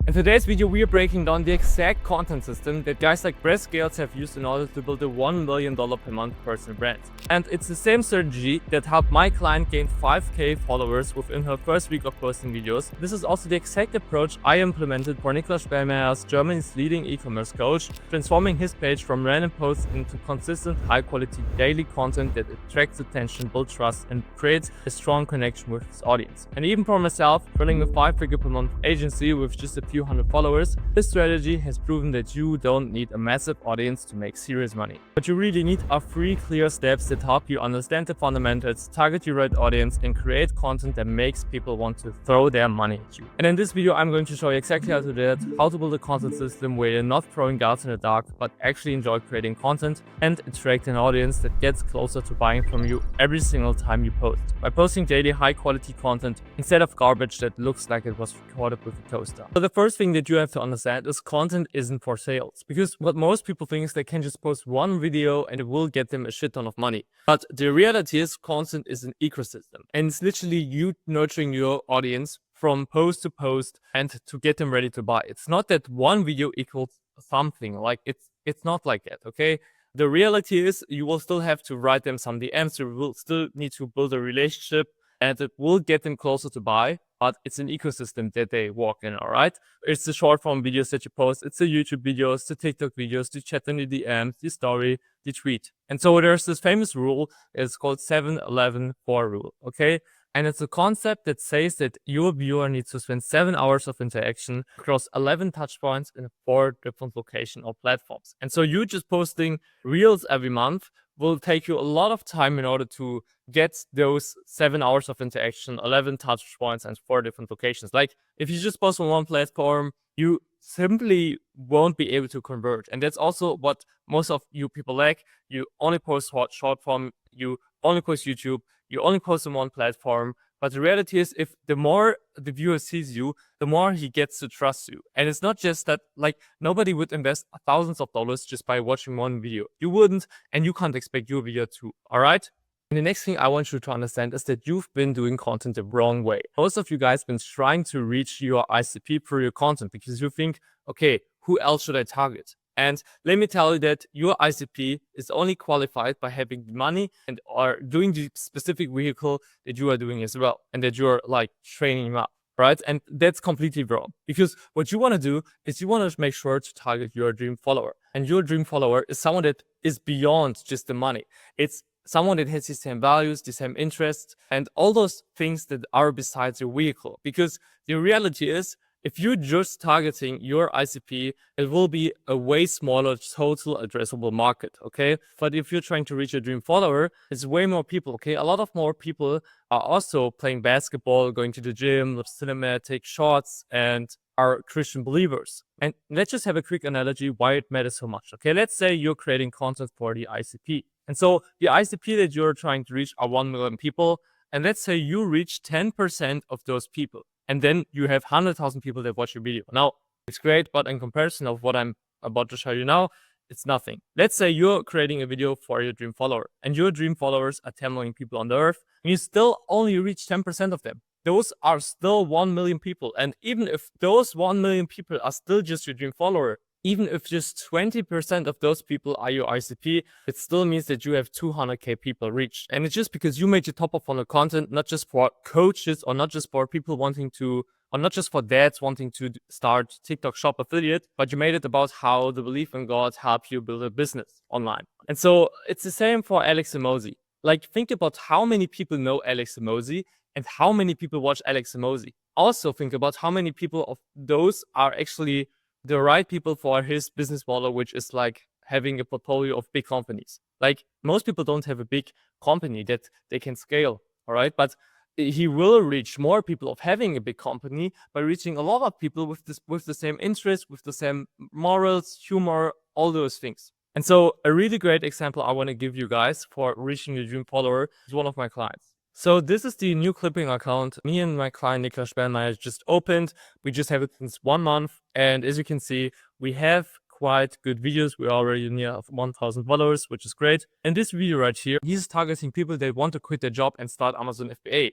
In today's video, we are breaking down the exact content system that guys like Brett Scales have used in order to build a $1 million per month personal brand. And it's the same strategy that helped my client gain 5k followers within her first week of posting videos. This is also the exact approach I implemented for Niklas Spellmeyer's Germany's leading e-commerce coach, transforming his page from random posts into consistent, high-quality daily content that attracts attention, builds trust, and creates a strong connection with his audience. And even for myself, running a 5-figure per month agency with just a few hundred followers, this strategy has proven that you don't need a massive audience to make serious money. What you really need are 3 clear steps that help you understand the fundamentals, target your right audience, and create content that makes people want to throw their money at you. And in this video, I'm going to show you exactly how to do that, how to build a content system where you're not throwing darts in the dark, but actually enjoy creating content and attract an audience that gets closer to buying from you every single time you post, by posting daily high-quality content instead of garbage that looks like it was recorded with a toaster. So the first thing that you have to understand is content isn't for sales, because what most people think is they can just post one video and it will get them a shit ton of money. But the reality is content is an ecosystem, and it's literally you nurturing your audience from post to post and to get them ready to buy. It's not that one video equals something. Like it's not like that, okay? The reality is you will still have to write them some DMs, you will still need to build a relationship, and it will get them closer to buy, but it's an ecosystem that they walk in, all right? It's the short form videos that you post, it's the YouTube videos, the TikTok videos, the chat in the DMs, the story, the tweet. And so there's this famous rule, it's called 7-11-4 rule, okay? And it's a concept that says that your viewer needs to spend 7 hours of interaction across 11 touch points in 4 different locations or platforms. And so you just posting reels every month will take you a lot of time in order to get those 7 hours of interaction, 11 touch points, and 4 different locations. Like if you just post on one platform, you simply won't be able to convert. And that's also what most of you people lack. You only post short form, you only post YouTube, you only post on one platform. But the reality is, if the more the viewer sees you, the more he gets to trust you. And it's not just that, like, nobody would invest thousands of dollars just by watching one video. You wouldn't, and you can't expect your video to, all right? And the next thing I want you to understand is that you've been doing content the wrong way. Most of you guys been trying to reach your ICP through your content because you think, okay, who else should I target? And let me tell you that your ICP is only qualified by having the money and are doing the specific vehicle that you are doing as well, and that you're like training him up, right? And that's completely wrong, because what you want to do is you want to make sure to target your dream follower. And your dream follower is someone that is beyond just the money. It's someone that has the same values, the same interests, and all those things that are besides your vehicle. Because the reality is, if you're just targeting your ICP, it will be a way smaller total addressable market, okay? But if you're trying to reach a dream follower, it's way more people, okay? A lot of more people are also playing basketball, going to the gym, cinematic shots, and are Christian believers. And let's just have a quick analogy why it matters so much, okay? Let's say you're creating content for the ICP. And so the ICP that you're trying to reach are 1 million people. And let's say you reach 10% of those people. And then you have 100,000 people that watch your video. Now, it's great, but in comparison of what I'm about to show you now, it's nothing. Let's say you're creating a video for your dream follower, and your dream followers are 10 million people on the earth, and you still only reach 10% of them. Those are still 1 million people. And even if those 1 million people are still just your dream follower, even if just 20% of those people are your ICP, it still means that you have 200k people reached. And it's just because you made your top of funnel content, not just for coaches or not just for people wanting to, or not just for dads wanting to start TikTok shop affiliate, but you made it about how the belief in God helps you build a business online. And so it's the same for Alex Hormozi. Like, think about how many people know Alex Hormozi and how many people watch Alex Hormozi. Also think about how many people of those are actually the right people for his business model, which is like having a portfolio of big companies. Like, most people don't have a big company that they can scale, all right? But he will reach more people of having a big company by reaching a lot of people with the same interests, with the same morals, humor, all those things. And so a really great example I want to give you guys for reaching your dream follower is one of my clients. So this is the new clipping account me and my client Niklas Spellmeyer just opened. We just have it since 1 month. And as you can see, we have quite good videos. We're already near 1,000 followers, which is great. And this video right here, he's targeting people that want to quit their job and start Amazon FBA.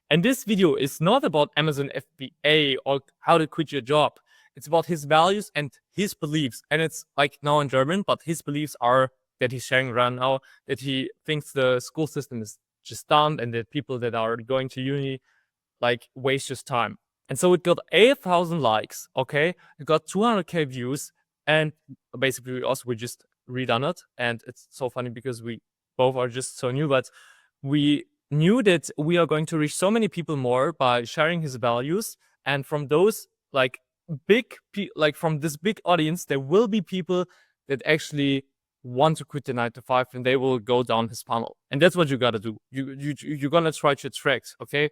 And this video is not about Amazon FBA or how to quit your job. It's about his values and his beliefs. And it's like now in German, but his beliefs are that he's sharing around now, that he thinks the school system is just done and that people that are going to uni like waste just time. And so it got 8,000 likes, okay? It got 200k views, and basically we just redone it. And it's so funny because we both are just so new, but we knew that we are going to reach so many people more by sharing his values. And from those like from this big audience, there will be people that actually want to quit the 9 to 5, and they will go down his funnel. And that's what you gotta do. You're gonna try to attract, okay?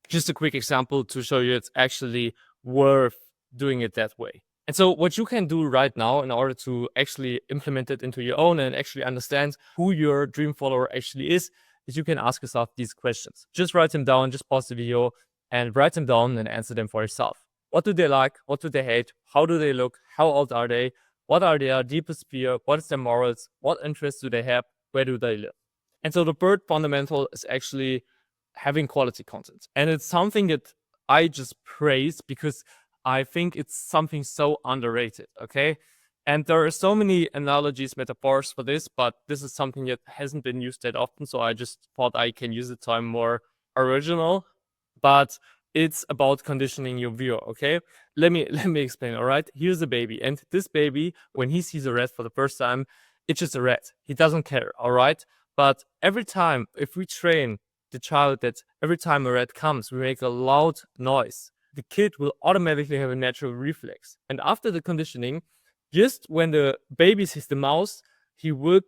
Just a quick example to show you it's actually worth doing it that way. And so what you can do right now in order to actually implement it into your own and actually understand who your dream follower actually is you can ask yourself these questions. Just write them down, just pause the video and write them down and answer them for yourself. What do they like? What do they hate? How do they look? How old are they? What are their deepest fear? What is their morals? What interests do they have? Where do they live? And so the third fundamental is actually having quality content. And it's something that I just praise because I think it's something so underrated, okay? And there are so many analogies, metaphors for this, but this is something that hasn't been used that often, so I just thought I can use it so I'm more original. But it's about conditioning your viewer, okay? Let me explain, all right? Here's a baby, and this baby, when he sees a rat for the first time, it's just a rat. He doesn't care, all right? But every time, if we train the child that every time a rat comes, we make a loud noise, the kid will automatically have a natural reflex. And after the conditioning, just when the baby sees the mouse, he will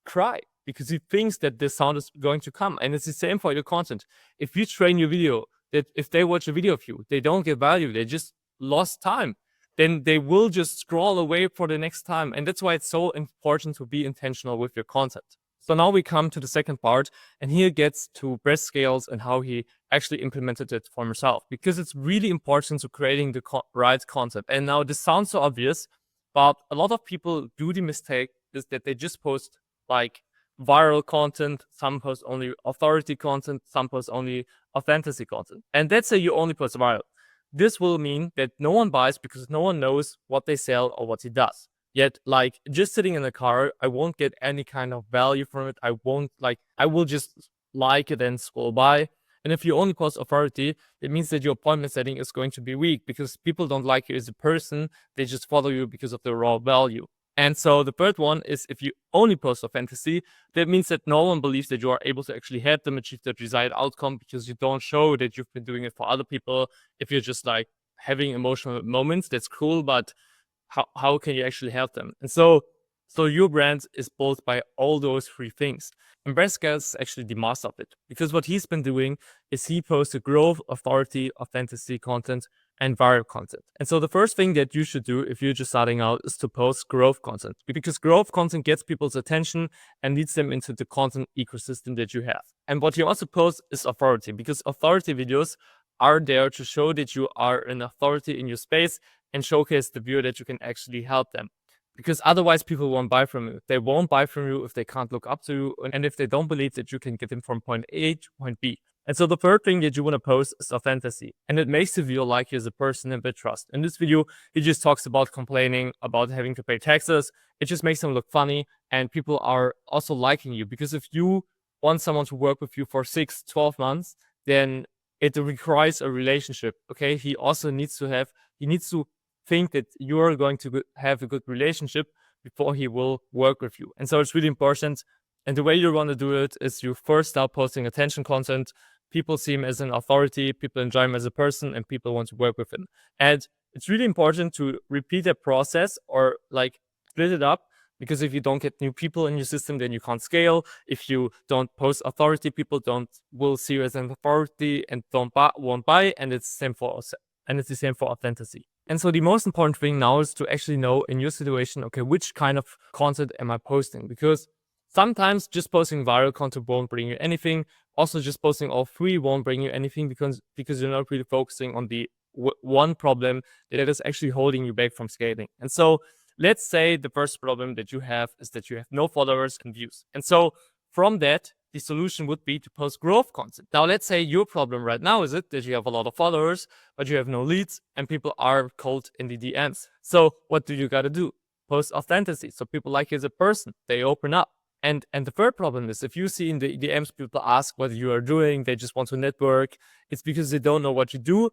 cry because he thinks that the sound is going to come. And it's the same for your content. If you train your video that if they watch a video of you, they don't get value, they just lost time, then they will just scroll away for the next time. And that's why it's so important to be intentional with your content. So now we come to the second part, and here gets to Brett Scales and how he actually implemented it for himself, because it's really important to creating the right content. And now this sounds so obvious, but a lot of people do the mistake is that they just post like viral content. Some post only authority content, some post only authenticity content. And let's say you only post viral. This will mean that no one buys because no one knows what they sell or what he does. Yet, like, just sitting in the car, I won't get any kind of value from it. I will just like it and scroll by. And if you only post authority, it means that your appointment setting is going to be weak because people don't like you as a person. They just follow you because of the raw value. And so the third one is if you only post authenticity, that means that no one believes that you are able to actually help them achieve the desired outcome because you don't show that you've been doing it for other people. If you're just like having emotional moments, that's cool, but how can you actually help them? And so your brand is built by all those three things. And Brett Scales is actually the master of it, because what he's been doing is he posts a growth, authority, authenticity content, and viral content. And so the first thing that you should do if you're just starting out is to post growth content, because growth content gets people's attention and leads them into the content ecosystem that you have. And what you also post is authority, because authority videos are there to show that you are an authority in your space and showcase the viewer that you can actually help them. Because otherwise people won't buy from you. They won't buy from you if they can't look up to you and if they don't believe that you can get them from point A to point B. And so the third thing that you want to post is authenticity. And it makes the viewer like you as a person and build trust. In this video, he just talks about complaining, about having to pay taxes. It just makes them look funny, and people are also liking you. Because if you want someone to work with you for 6-12 months, then it requires a relationship, okay? He also needs to think that you're going to have a good relationship before he will work with you. And so it's really important. And the way you want to do it is you first start posting attention content. People see him as an authority, people enjoy him as a person, and people want to work with him. And it's really important to repeat that process or like split it up, because if you don't get new people in your system, then you can't scale. If you don't post authority, people will see you as an authority and won't buy. And it's the same for authenticity. And so the most important thing now is to actually know in your situation, okay, which kind of content am I posting? Because sometimes just posting viral content won't bring you anything. Also, just posting all three won't bring you anything because you're not really focusing on the one problem that is actually holding you back from scaling. And so let's say the first problem that you have is that you have no followers and views. And so from that, the solution would be to post growth content. Now, let's say your problem right now is it that you have a lot of followers, but you have no leads and people are cold in the DMs. So what do you got to do? Post authenticity. So people like you as a person, they open up. And the third problem is if you see in the DMs people ask what you are doing, they just want to network. It's because they don't know what you do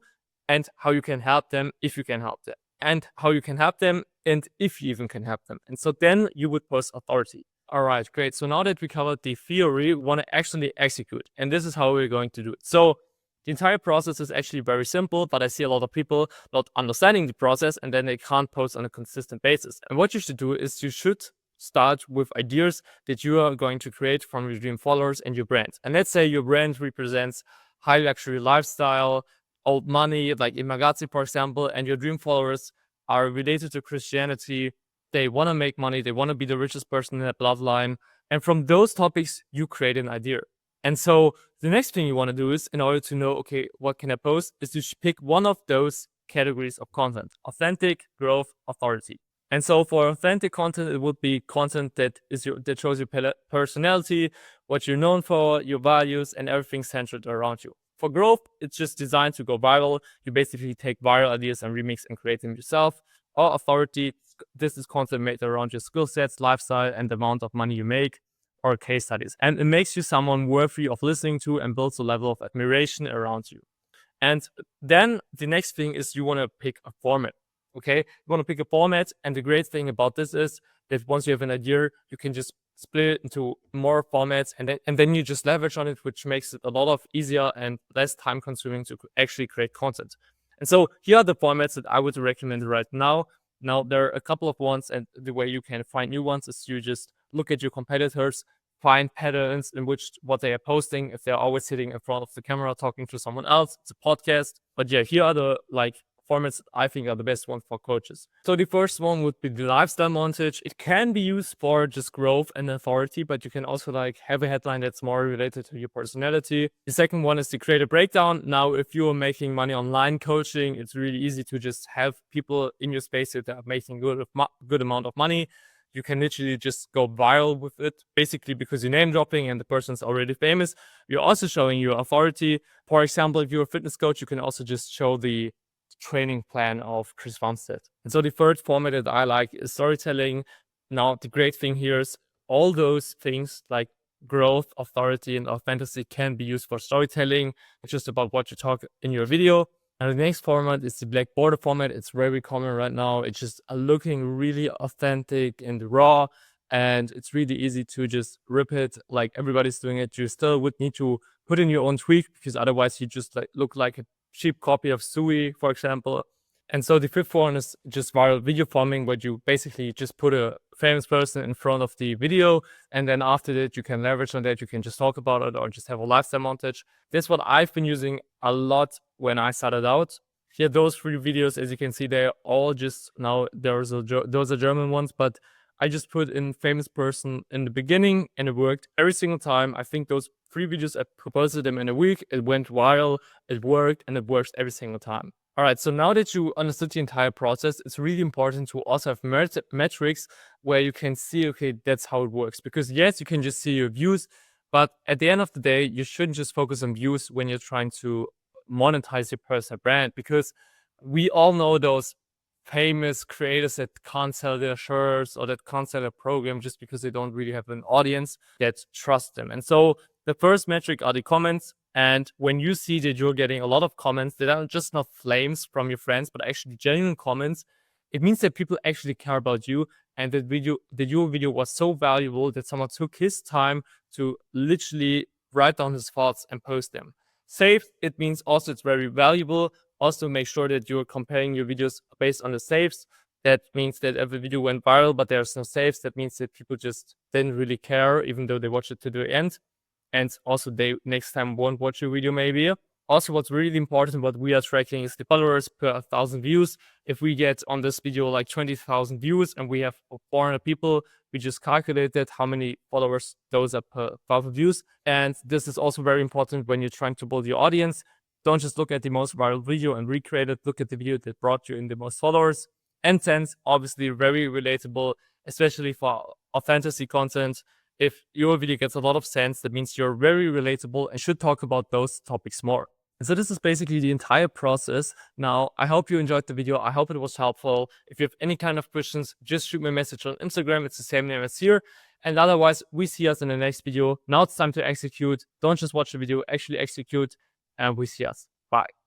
and how you can help them, if you can help them, and how you can help them, and if you even can help them. And so then you would post authority. All right, great. So now that we covered the theory, we want to actually execute. And this is how we're going to do it. So the entire process is actually very simple, but I see a lot of people not understanding the process and then they can't post on a consistent basis. And what you should do is you should start with ideas that you are going to create from your dream followers and your brand. And let's say your brand represents high luxury lifestyle, old money, like Imagazzi, for example, and your dream followers are related to Christianity. They want to make money. They want to be the richest person in their bloodline. And from those topics, you create an idea. And so the next thing you want to do is, in order to know, okay, what can I post, is to pick one of those categories of content: authentic, growth, authority. And so for authentic content, it would be content that shows your personality, what you're known for, your values, and everything centered around you. For growth, it's just designed to go viral. You basically take viral ideas and remix and create them yourself. Or authority, this is content made around your skill sets, lifestyle, and the amount of money you make, or case studies. And it makes you someone worthy of listening to and builds a level of admiration around you. And then the next thing is you want to pick a format. Okay, you want to pick a format, and the great thing about this is that once you have an idea, you can just split it into more formats, and then you just leverage on it, which makes it a lot of easier and less time consuming to actually create content. And so here are the formats that I would recommend right now. Now, there are a couple of ones, and the way you can find new ones is you just look at your competitors, find patterns in which what they are posting. If they're always sitting in front of the camera talking to someone else, it's a podcast. But yeah, here are the formats I think are the best ones for coaches. So the first one would be the lifestyle montage. It can be used for just growth and authority, but you can also have a headline that's more related to your personality. The second one is the creative breakdown. Now, if you are making money online coaching, it's really easy to just have people in your space that are making good amount of money. You can literally just go viral with it, basically because you're name dropping and the person's already famous. You're also showing your authority. For example, if you're a fitness coach, you can also just show the training plan of Chris Vanstead. And so the third format that I like is storytelling. Now, the great thing here is all those things like growth, authority, and authenticity can be used for storytelling. It's just about what you talk in your video. And the next format is the black border format. It's very common right now. It's just looking really authentic and raw, and it's really easy to just rip it like everybody's doing it. You still would need to put in your own tweak, because otherwise you just look like a cheap copy of Sui, for example. And so the fifth one is just viral video forming, where you basically just put a famous person in front of the video, and then after that you can leverage on that. You can just talk about it or just have a lifestyle montage. That's what I've been using a lot when I started out. Here, those 3 videos, as you can see, they're all just now, those are German ones, but I just put in famous person in the beginning and it worked every single time. I think those 3 videos, I posted them in a week. It went viral, it worked, and it works every single time. All right, so now that you understood the entire process, it's really important to also have metrics where you can see, okay, that's how it works. Because yes, you can just see your views, but at the end of the day, you shouldn't just focus on views when you're trying to monetize your personal brand, because we all know those famous creators that can't sell their shirts or that can't sell a program just because they don't really have an audience that trusts them. And so the first metric are the comments. And when you see that you're getting a lot of comments that are just not flames from your friends, but actually genuine comments, it means that people actually care about you, and that your video was so valuable that someone took his time to literally write down his thoughts and post them. Saved, it means also it's very valuable. Also make sure that you're comparing your videos based on the saves. That means that if a video went viral, but there's no saves, that means that people just didn't really care, even though they watched it to the end. And also they next time won't watch your video maybe. Also, what's really important, what we are tracking, is the followers per 1,000 views. If we get on this video like 20,000 views and we have 400 people, we just calculated how many followers those are per 1,000 views. And this is also very important when you're trying to build your audience. Don't just look at the most viral video and recreate it. Look at the video that brought you in the most followers. And 10, obviously very relatable, especially for authenticity content. If your video gets a lot of sense, that means you're very relatable and should talk about those topics more. And so this is basically the entire process. Now, I hope you enjoyed the video. I hope it was helpful. If you have any kind of questions, just shoot me a message on Instagram. It's the same name as here. And otherwise, we see us in the next video. Now it's time to execute. Don't just watch the video, actually execute. And we see us. Bye.